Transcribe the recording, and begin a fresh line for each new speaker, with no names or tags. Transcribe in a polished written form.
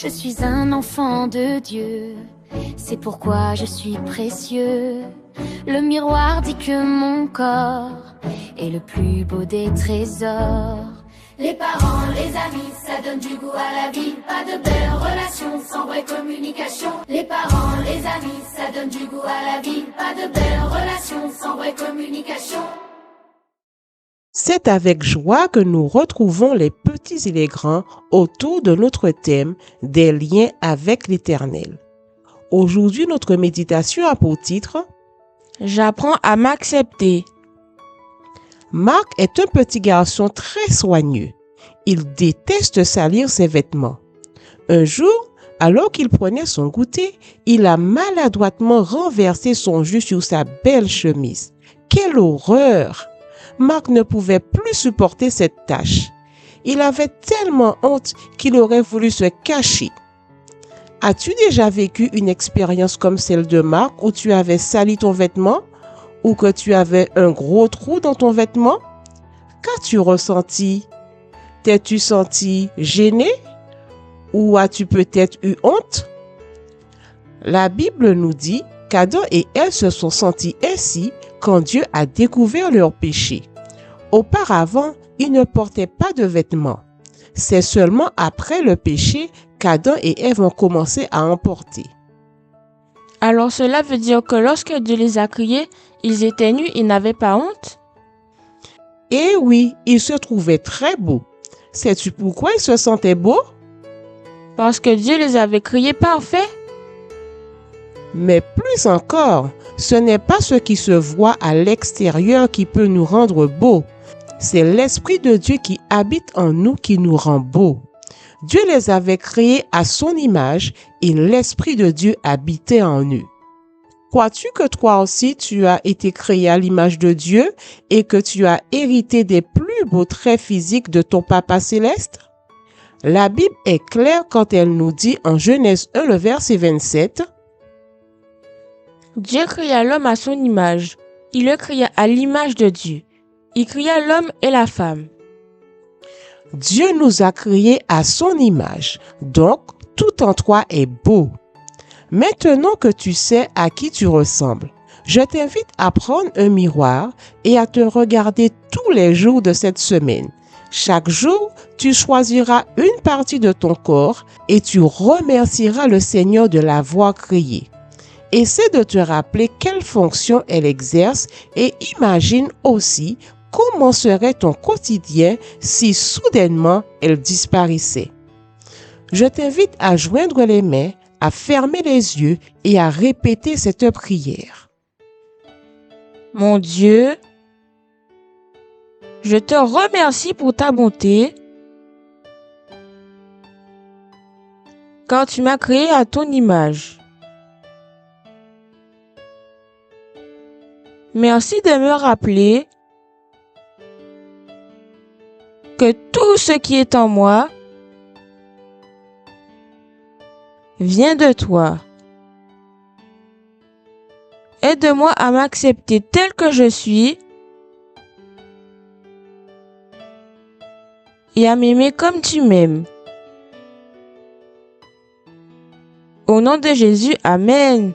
Je suis un enfant de Dieu, c'est pourquoi je suis précieux. Le miroir dit que mon corps est le plus beau des trésors. Les parents, les amis, ça donne du goût à la vie. Pas de belles relations sans vraie communication. Les parents, les amis, ça donne du goût à la vie. Pas de belles relations sans vraie communication.
C'est avec joie que nous retrouvons les petits et les grands autour de notre thème des liens avec l'Éternel. Aujourd'hui, notre méditation a pour titre «
J'apprends à m'accepter ».
Marc est un petit garçon très soigneux. Il déteste salir ses vêtements. Un jour, alors qu'il prenait son goûter, il a maladroitement renversé son jus sur sa belle chemise. Quelle horreur! Marc ne pouvait plus supporter cette tâche. Il avait tellement honte qu'il aurait voulu se cacher. As-tu déjà vécu une expérience comme celle de Marc où tu avais sali ton vêtement ou que tu avais un gros trou dans ton vêtement? Qu'as-tu ressenti? T'es-tu senti gêné ou as-tu peut-être eu honte? La Bible nous dit qu'Adam et Ève se sont sentis ainsi quand Dieu a découvert leur péché. Auparavant, ils ne portaient pas de vêtements. C'est seulement après le péché qu'Adam et Ève ont commencé à en porter.
Alors cela veut dire que lorsque Dieu les a créés, ils étaient nus et n'avaient pas honte?
Eh oui, ils se trouvaient très beaux. Sais-tu pourquoi ils se sentaient beaux?
Parce que Dieu les avait créés parfaits?
Mais plus encore, ce n'est pas ce qui se voit à l'extérieur qui peut nous rendre beaux. C'est l'Esprit de Dieu qui habite en nous qui nous rend beaux. Dieu les avait créés à son image et l'Esprit de Dieu habitait en eux. Crois-tu que toi aussi tu as été créé à l'image de Dieu et que tu as hérité des plus beaux traits physiques de ton Papa céleste? La Bible est claire quand elle nous dit en Genèse 1, le verset 27,
Dieu créa l'homme à son image. Il le créa à l'image de Dieu. Il créa l'homme et la femme.
Dieu nous a créés à son image, donc tout en toi est beau. Maintenant que tu sais à qui tu ressembles, je t'invite à prendre un miroir et à te regarder tous les jours de cette semaine. Chaque jour, tu choisiras une partie de ton corps et tu remercieras le Seigneur de l'avoir créé. Essaie de te rappeler quelle fonction elle exerce et imagine aussi comment serait ton quotidien si soudainement elle disparaissait. Je t'invite à joindre les mains, à fermer les yeux et à répéter cette prière.
Mon Dieu, je te remercie pour ta bonté, car tu m'as créé à ton image. Merci de me rappeler que tout ce qui est en moi vient de toi. Aide-moi à m'accepter tel que je suis et à m'aimer comme tu m'aimes. Au nom de Jésus, Amen.